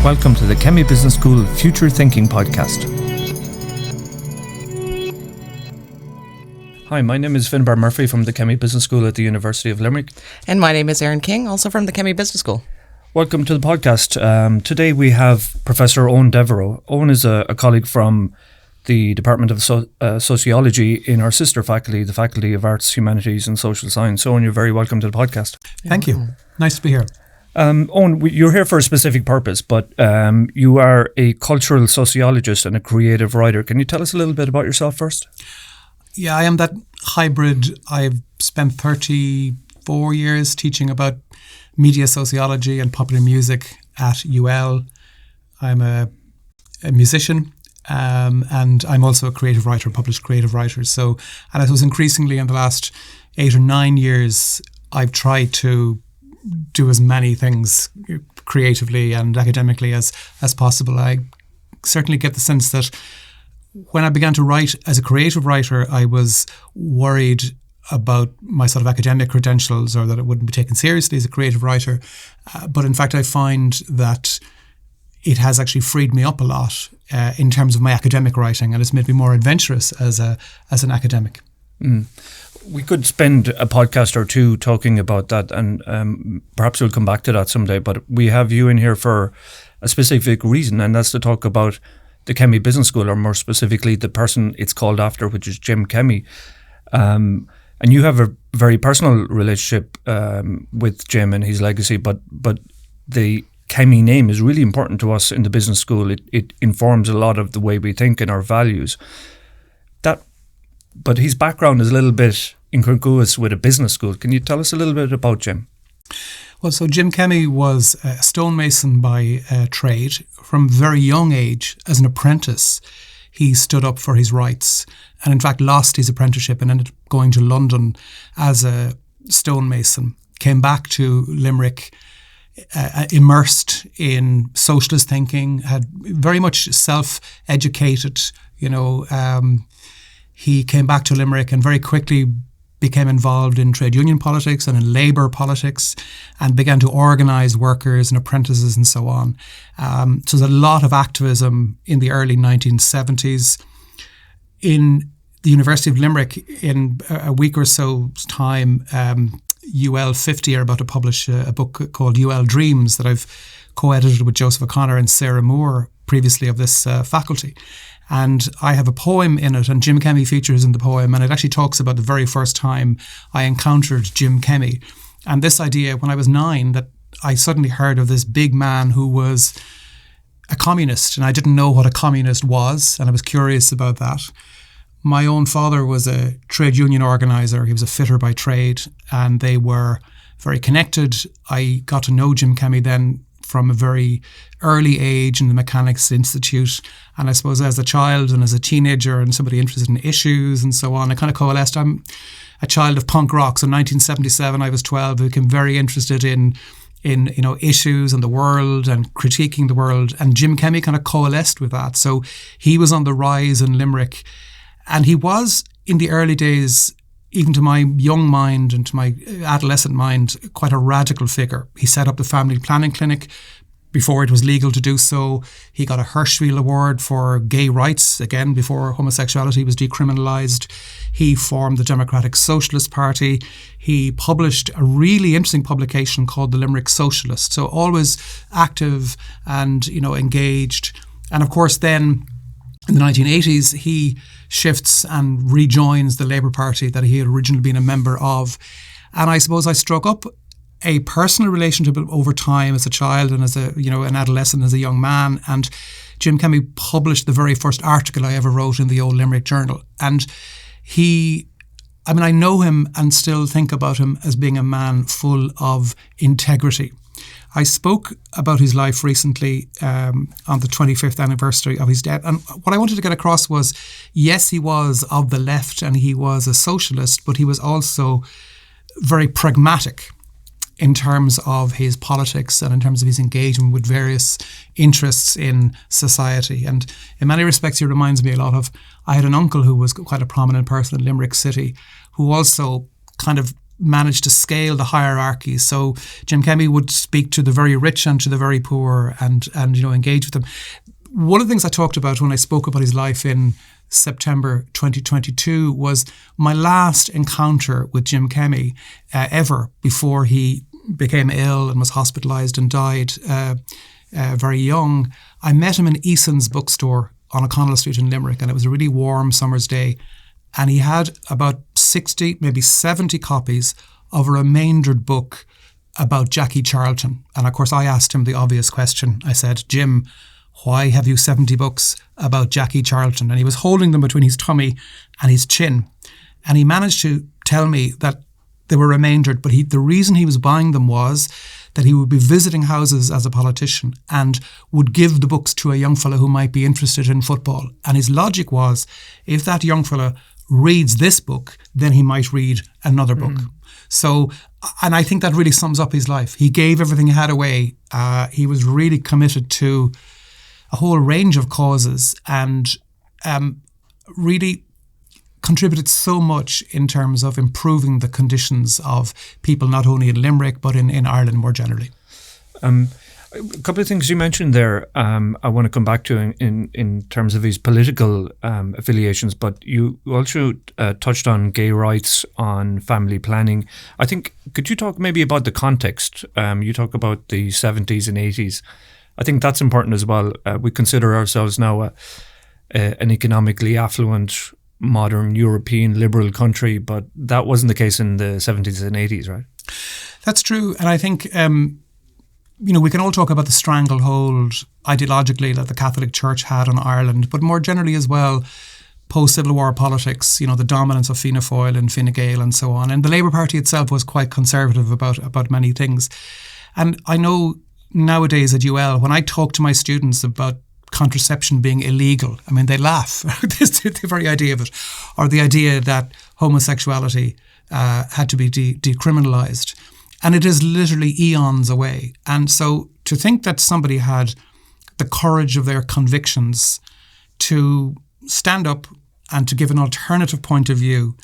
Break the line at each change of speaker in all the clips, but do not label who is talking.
Welcome to the Kemmy Business School Future Thinking Podcast. Hi, my name is Finbar Murphy from the Kemmy Business School at the University of Limerick.
And my name is Erin King, also from the Kemmy Business School.
Welcome to the podcast. Today we have Professor Eoin Devereux. Eoin is a colleague from the Department of Sociology in our sister faculty, the Faculty of Arts, Humanities and Social Science. Eoin, you're very welcome to the podcast.
Thank you. Nice to be here.
Eoin, you're here for a specific purpose, but you are a cultural sociologist and a creative writer. Can you tell us a little bit about yourself first?
Yeah, I am that hybrid. I've spent 34 years teaching about media sociology and popular music at UL. I'm a musician and I'm also a creative writer, published creative writer. And I suppose increasingly in the last 8 or 9 years, I've tried to do as many things creatively and academically as possible. I certainly get the sense that when I began to write as a creative writer, I was worried about my sort of academic credentials or that it wouldn't be taken seriously as a creative writer. But in fact, I find that it has actually freed me up a lot in terms of my academic writing, and it's made me more adventurous as an academic.
Mm. We could spend a podcast or two talking about that, and perhaps we'll come back to that someday. But we have you in here for a specific reason, and that's to talk about the Kemmy Business School, or more specifically, the person it's called after, which is Jim Kemmy. And you have a very personal relationship with Jim and his legacy, but the Kemmy name is really important to us in the business school. It informs a lot of the way we think and our values. But his background is a little bit incongruous with a business school. Can you tell us a little bit about Jim?
Well, so Jim Kemmy was a stonemason by trade. From a very young age, as an apprentice, he stood up for his rights and in fact lost his apprenticeship and ended up going to London as a stonemason. Came back to Limerick immersed in socialist thinking, had very much self-educated, he came back to Limerick and very quickly became involved in trade union politics and in labour politics and began to organise workers and apprentices and so on. So there's a lot of activism in the early 1970s. In the University of Limerick, in a week or so's time, UL 50 are about to publish a book called UL Dreams that I've co-edited with Joseph O'Connor and Sarah Moore, previously of this faculty. And I have a poem in it, and Jim Kemmy features in the poem, and it actually talks about the very first time I encountered Jim Kemmy. And this idea, when I was 9, that I suddenly heard of this big man who was a communist, and I didn't know what a communist was, and I was curious about that. My own father was a trade union organiser. He was a fitter by trade, and they were very connected. I got to know Jim Kemmy then from a very early age in the Mechanics Institute. And I suppose as a child and as a teenager and somebody interested in issues and so on, I kind of coalesced. I'm a child of punk rock. So in 1977, I was 12. I became very interested in issues and the world and critiquing the world. And Jim Kemmy kind of coalesced with that. So he was on the rise in Limerick. And he was, in the early days, even to my young mind and to my adolescent mind, quite a radical figure. He set up the family planning clinic before it was legal to do so. He got a Hirschfeld Award for gay rights, again, before homosexuality was decriminalised. He formed the Democratic Socialist Party. He published a really interesting publication called The Limerick Socialist. So always active and, engaged. And of course then, in the 1980s, he shifts and rejoins the Labour Party that he had originally been a member of. And I suppose I struck up a personal relationship over time as a child and as an adolescent, as a young man. And Jim Kemmy published the very first article I ever wrote in the Old Limerick Journal. And I know him and still think about him as being a man full of integrity. I spoke about his life recently on the 25th anniversary of his death. And what I wanted to get across was, yes, he was of the left and he was a socialist, but he was also very pragmatic in terms of his politics and in terms of his engagement with various interests in society. And in many respects, he reminds me a lot of, I had an uncle who was quite a prominent person in Limerick City, who also kind of managed to scale the hierarchies. So Jim Kemmy would speak to the very rich and to the very poor and engage with them. One of the things I talked about when I spoke about his life in September 2022 was my last encounter with Jim Kemmy ever before he became ill and was hospitalised and died very young. I met him in Eason's bookstore on O'Connell Street in Limerick, and it was a really warm summer's day. And he had about 60, maybe 70 copies of a remaindered book about Jackie Charlton. And of course, I asked him the obvious question. I said, Jim, why have you 70 books about Jackie Charlton? And he was holding them between his tummy and his chin. And he managed to tell me that they were remaindered, but the reason he was buying them was that he would be visiting houses as a politician and would give the books to a young fellow who might be interested in football. And his logic was, if that young fellow reads this book, then he might read another book. So, and I think that really sums up his life. He gave everything he had away. He was really committed to a whole range of causes and really contributed so much in terms of improving the conditions of people not only in Limerick but in Ireland more generally.
A couple of things you mentioned there I want to come back to in terms of his political affiliations, but you also touched on gay rights, on family planning. I think, could you talk maybe about the context? You talk about the 70s and 80s. I think that's important as well. We consider ourselves now an economically affluent, modern European liberal country, but that wasn't the case in the 70s and 80s, right?
That's true. And I think, we can all talk about the stranglehold ideologically that the Catholic Church had on Ireland, but more generally as well, post-Civil War politics, the dominance of Fianna Fáil and Fine Gael and so on. And the Labour Party itself was quite conservative about many things. And I know nowadays at UL, when I talk to my students about contraception being illegal, I mean, they laugh. The very idea of it, or the idea that homosexuality had to be decriminalised. And it is literally eons away. And so to think that somebody had the courage of their convictions to stand up and to give an alternative point of view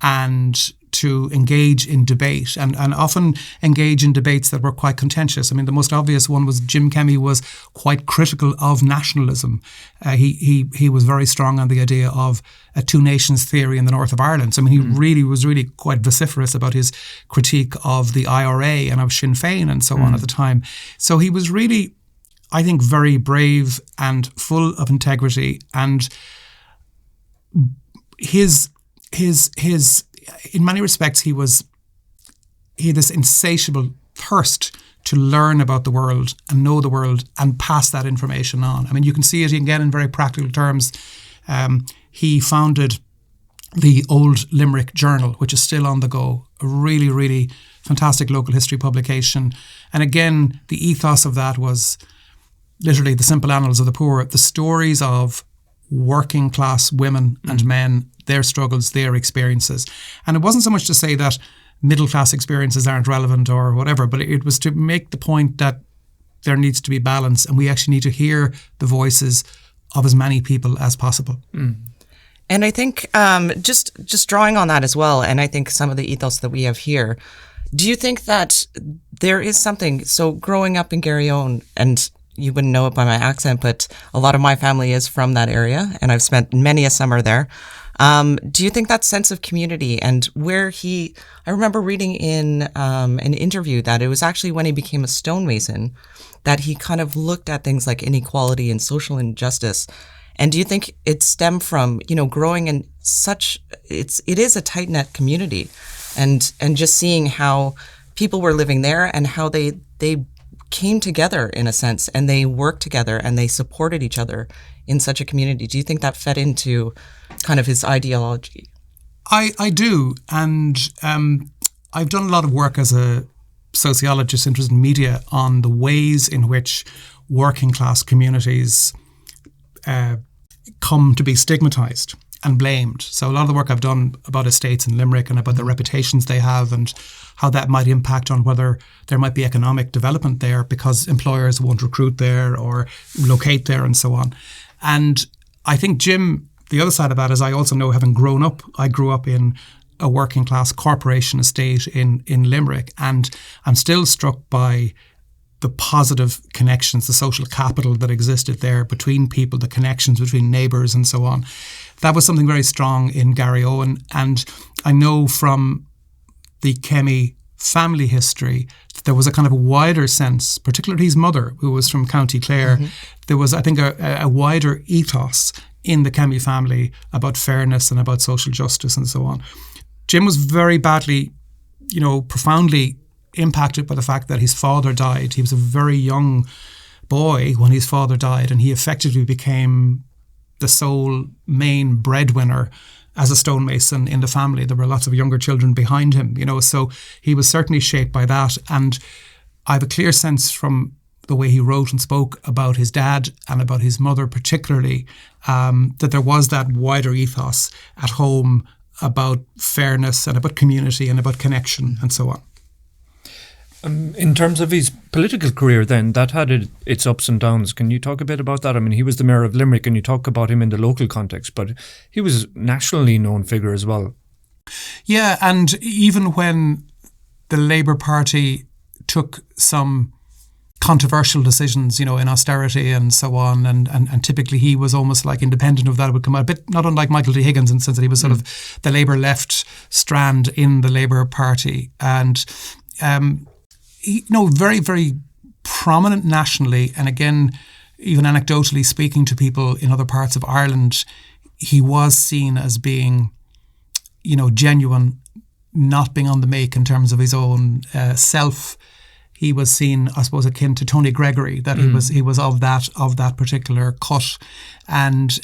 and to engage in debate and often engage in debates that were quite contentious. I mean, the most obvious one was Jim Kemmy was quite critical of nationalism. He was very strong on the idea of a two nations theory in the north of Ireland. So, I mean, he was really quite vociferous about his critique of the IRA and of Sinn Féin and so on at the time. So he was really, I think, very brave and full of integrity, and his in many respects, he had this insatiable thirst to learn about the world and know the world and pass that information on. I mean, you can see it again in very practical terms. He founded the Old Limerick Journal, which is still on the go, a really, really fantastic local history publication. And again, the ethos of that was literally the simple annals of the poor, the stories of working class women and men, their struggles, their experiences. And it wasn't so much to say that middle class experiences aren't relevant or whatever, but it was to make the point that there needs to be balance and we actually need to hear the voices of as many people as possible.
And I think just drawing on that as well, and I think some of the ethos that we have here, do you think that there is something, so growing up in Garryowen, and you wouldn't know it by my accent, but a lot of my family is from that area, and I've spent many a summer there. Do you think that sense of community and I remember reading in an interview that it was actually when he became a stonemason that he kind of looked at things like inequality and social injustice. And do you think it stemmed from, growing in it is a tight-knit community and just seeing how people were living there and how they came together in a sense and they worked together and they supported each other in such a community? Do you think that fed into kind of his ideology?
I do. And I've done a lot of work as a sociologist interested in media on the ways in which working class communities come to be stigmatised and blamed. So a lot of the work I've done about estates in Limerick and about the reputations they have and how that might impact on whether there might be economic development there because employers won't recruit there or locate there and so on. And I think, Jim, the other side of that is I also know, having grown up, I grew up in a working class corporation estate in Limerick. And I'm still struck by the positive connections, the social capital that existed there between people, the connections between neighbours and so on. That was something very strong in Garryowen. And I know from the Kemmy family history, there was a kind of a wider sense, particularly his mother, who was from County Clare. There was, I think, a wider ethos in the Kemmy family about fairness and about social justice and so on. Jim was very badly, profoundly impacted by the fact that his father died. He was a very young boy when his father died, and he effectively became the sole main breadwinner as a stonemason in the family. There were lots of younger children behind him, so he was certainly shaped by that. And I have a clear sense from the way he wrote and spoke about his dad and about his mother particularly, that there was that wider ethos at home about fairness and about community and about connection and so on.
In terms of his political career then, that had its ups and downs. Can you talk a bit about that? I mean, he was the mayor of Limerick and you talk about him in the local context, but he was a nationally known figure as well.
Yeah, and even when the Labour Party took some controversial decisions, in austerity and so on, and typically he was almost like independent of that. It would come out a bit, not unlike Michael D. Higgins in the sense that he was sort of the Labour left strand in the Labour Party. And very, very prominent nationally. And again, even anecdotally speaking to people in other parts of Ireland, he was seen as being, genuine, not being on the make in terms of his own self. He was seen, I suppose, akin to Tony Gregory, that he was of that particular cut, and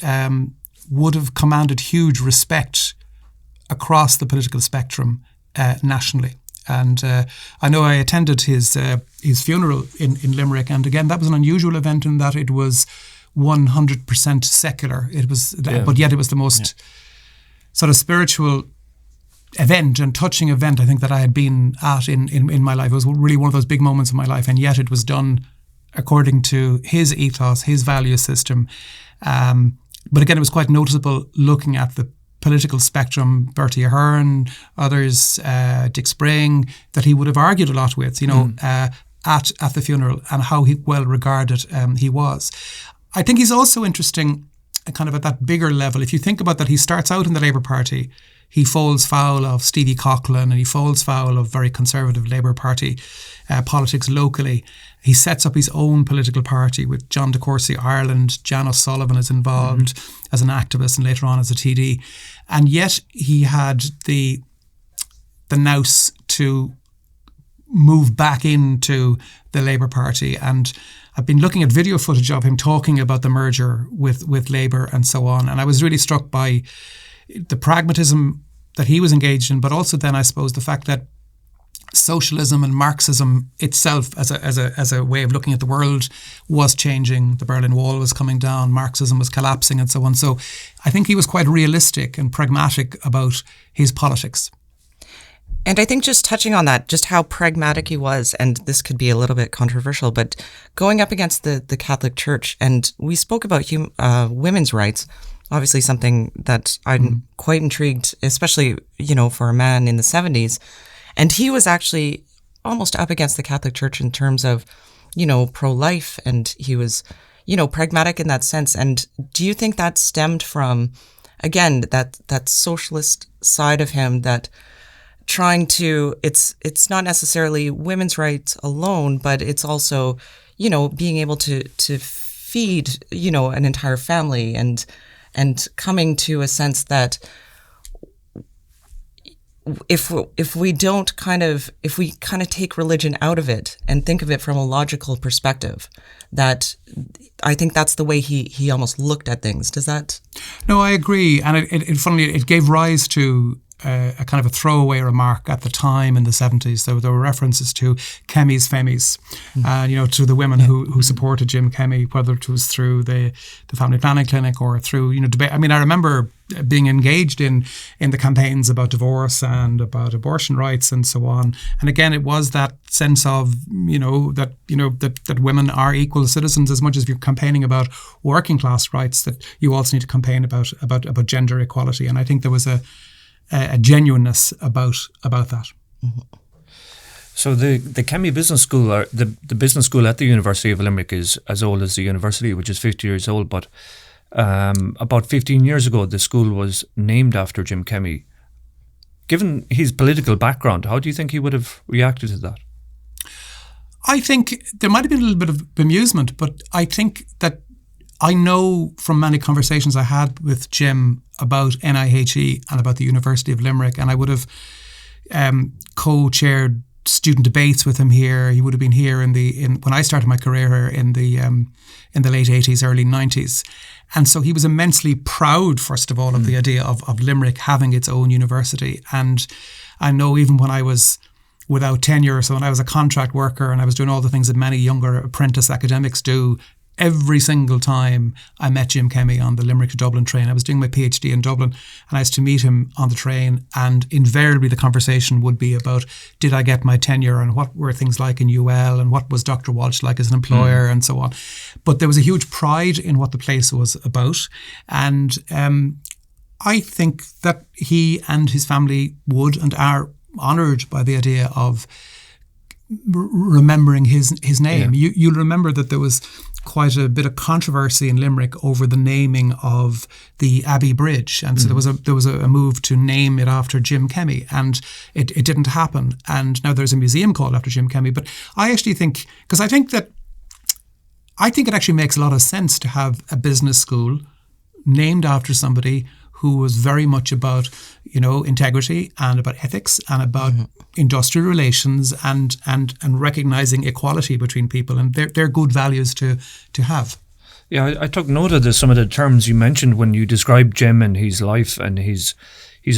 would have commanded huge respect across the political spectrum nationally. And I know I attended his funeral in Limerick, and again, that was an unusual event in that it was 100% secular. It was, but yet it was the most sort of spiritual event and touching event I think that I had been at in my life. It was really one of those big moments of my life, and yet it was done according to his ethos, his value system. But again, it was quite noticeable looking at the political spectrum, Bertie Ahern, others, Dick Spring, that he would have argued a lot with, at the funeral, and how well regarded he was. I think he's also interesting kind of at that bigger level. If you think about that, he starts out in the Labour Party. He falls foul of Stevie Coughlin, and he falls foul of very conservative Labour Party politics locally. He sets up his own political party with John de Courcy Ireland. Jan O'Sullivan is involved as an activist and later on as a TD. And yet he had the nous to move back into the Labour Party. And I've been looking at video footage of him talking about the merger with Labour and so on. And I was really struck by the pragmatism that he was engaged in, but also then I suppose the fact that socialism and Marxism itself as a way of looking at the world was changing. The Berlin Wall was coming down, Marxism was collapsing and so on. So I think he was quite realistic and pragmatic about his politics.
And I think just touching on that, just how pragmatic he was, and this could be a little bit controversial, but going up against the Catholic Church, and we spoke about women's rights, obviously something that I'm quite intrigued, especially, for a man in the 70s. And he was actually almost up against the Catholic Church in terms of, pro-life, and he was, pragmatic in that sense. And do you think that stemmed from, again, that socialist side of him, that trying to, it's not necessarily women's rights alone, but it's also, being able to feed, an entire family and coming to a sense that if we kind of take religion out of it and think of it from a logical perspective, that I think that's the way he almost looked at things. Does that?
No, I agree. And it gave rise to a kind of a throwaway remark at the time in the 70s. There were references to Kemmy's Femmies, to the women who supported Jim Kemmy, whether it was through the family planning clinic or through, debate. I mean, I remember being engaged in the campaigns about divorce and about abortion rights and so on. And again, it was that sense of, that women are equal citizens. As much as you're campaigning about working class rights, that you also need to campaign about gender equality. And I think there was a a genuineness about that.
Mm-hmm.
So the Kemmy Business School, or the business school at the University of Limerick, is as old as the university, which is 50 years old. But about 15 years ago, the school was named after Jim Kemmy. Given his political background, how do you think he would have reacted to that?
I think there might have been a little bit of bemusement, but I think that I know from many conversations I had with Jim about NIHE and about the University of Limerick, and I would have co-chaired student debates with him here. He would have been here when I started my career here in the late 80s, early 90s. And so he was immensely proud, first of all, of the idea of Limerick having its own university. And I know even when I was without tenure, so when I was a contract worker and I was doing all the things that many younger apprentice academics do, every single time I met Jim Kemmy on the Limerick to Dublin train, I was doing my PhD in Dublin, and I used to meet him on the train, and invariably the conversation would be about, did I get my tenure, and what were things like in UL, and what was Dr. Walsh like as an employer, and so on. But there was a huge pride in what the place was about, and I think that he and his family would and are honoured by the idea of remembering his name. Yeah. You'll remember that there was quite a bit of controversy in Limerick over the naming of the Abbey Bridge, and so there was a move to name it after Jim Kemmy, and it didn't happen. And now there's a museum called after Jim Kemmy. But I actually think, because I think it actually makes a lot of sense to have a business school named after somebody who was very much about, integrity and about ethics and about industrial relations and recognizing equality between people, and they're good values to have.
Yeah, I took note of some of the terms you mentioned when you described Jim and his life and his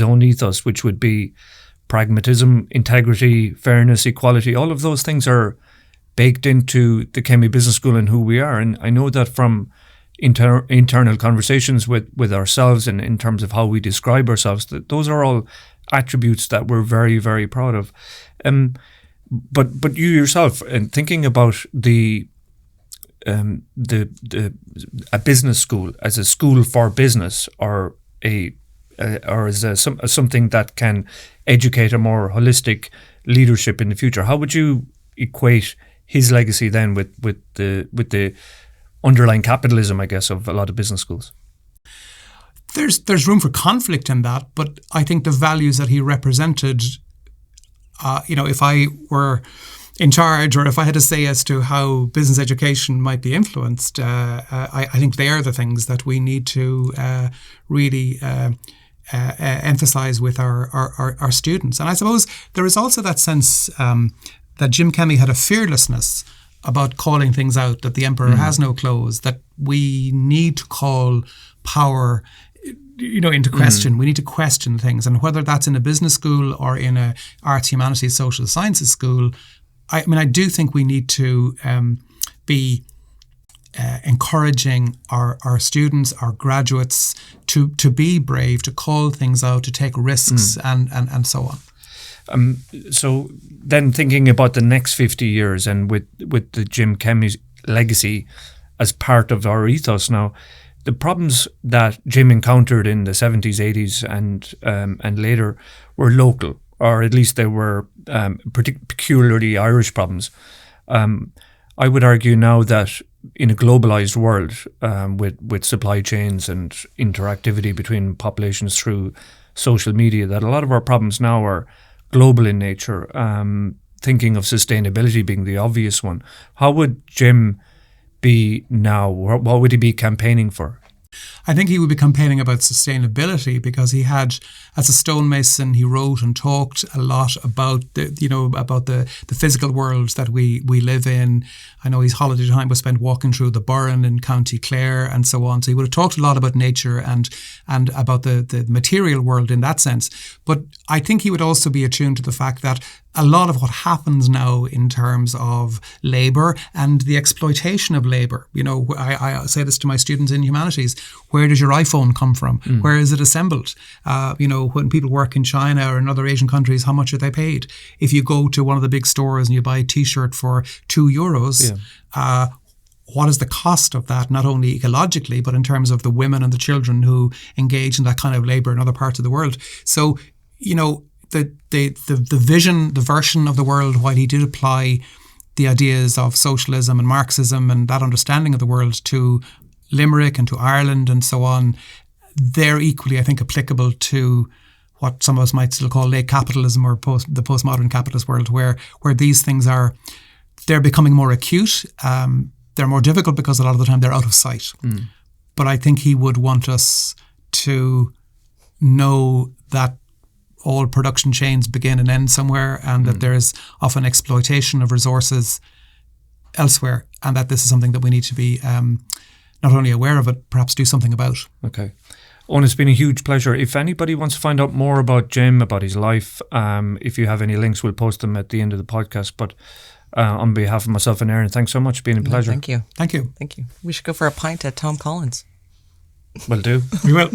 own ethos, which would be pragmatism, integrity, fairness, equality. All of those things are baked into the Kemmy Business School and who we are. And I know that from internal conversations with ourselves and in terms of how we describe ourselves, that those are all attributes that we're very, very proud of. But you yourself, and thinking about a business school as a school for business, or as something that can educate a more holistic leadership in the future, how would you equate his legacy then with the underlying capitalism, I guess, of a lot of business schools?
There's room for conflict in that, but I think the values that he represented, if I were in charge, or if I had to say as to how business education might be influenced, I think they are the things that we need to really emphasize with our students. And I suppose there is also that sense that Jim Kemmy had a fearlessness about calling things out, that the emperor has no clothes, that we need to call power into question. We need to question things, and whether that's in a business school or in a arts, humanities, social sciences school, I do think we need to be encouraging our students, our graduates to be brave, to call things out, to take risks, and so on.
So then, thinking about the next 50 years and with the Jim Kemmy's legacy as part of our ethos now, the problems that Jim encountered in the 70s, 80s and later were local, or at least they were peculiarly Irish problems. I would argue now that in a globalized world, with supply chains and interactivity between populations through social media, that a lot of our problems now are global in nature, thinking of sustainability being the obvious one. How would Jim be now? What would he be campaigning for?
I think he would be campaigning about sustainability, because he had, as a stonemason, he wrote and talked a lot about the physical world that we live in. I know his holiday time was spent walking through the Burren in County Clare and so on. So he would have talked a lot about nature and about the material world in that sense. But I think he would also be attuned to the fact that a lot of what happens now in terms of labour and the exploitation of labour, I say this to my students in humanities: where does your iPhone come from? Where is it assembled? When people work in China or in other Asian countries, how much are they paid? If you go to one of the big stores and you buy a T-shirt for €2, what is the cost of that, not only ecologically, but in terms of the women and the children who engage in that kind of labour in other parts of the world? So the vision, the version of the world, while he did apply the ideas of socialism and Marxism and that understanding of the world to Limerick and to Ireland and so on, they're equally, I think, applicable to what some of us might still call late capitalism or the postmodern capitalist world, where these things they're becoming more acute. They're more difficult because a lot of the time they're out of sight. But I think he would want us to know that all production chains begin and end somewhere, and that there is often exploitation of resources elsewhere, and that this is something that we need to be not only aware of it, perhaps do something about.
Okay. Owen, it's been a huge pleasure. If anybody wants to find out more about Jim, about his life, if you have any links, we'll post them at the end of the podcast. But on behalf of myself and Aaron, thanks so much. It's been a pleasure.
Thank you.
Thank you.
Thank you. We should go for a pint at Tom Collins.
Will do.
We will.